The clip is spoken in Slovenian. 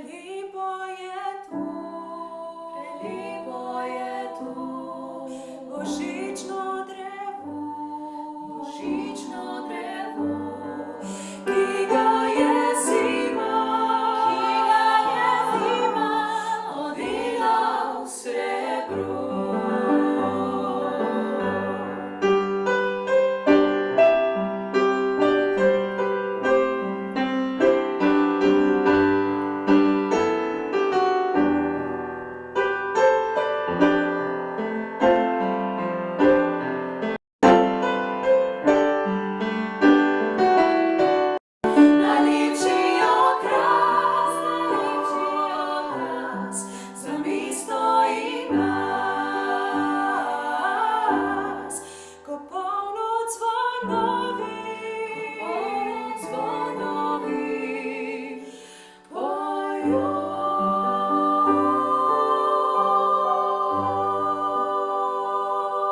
Prelipo je tu, božično drevo, ki ga je zima odvila v srebro. Zvonovi pojo.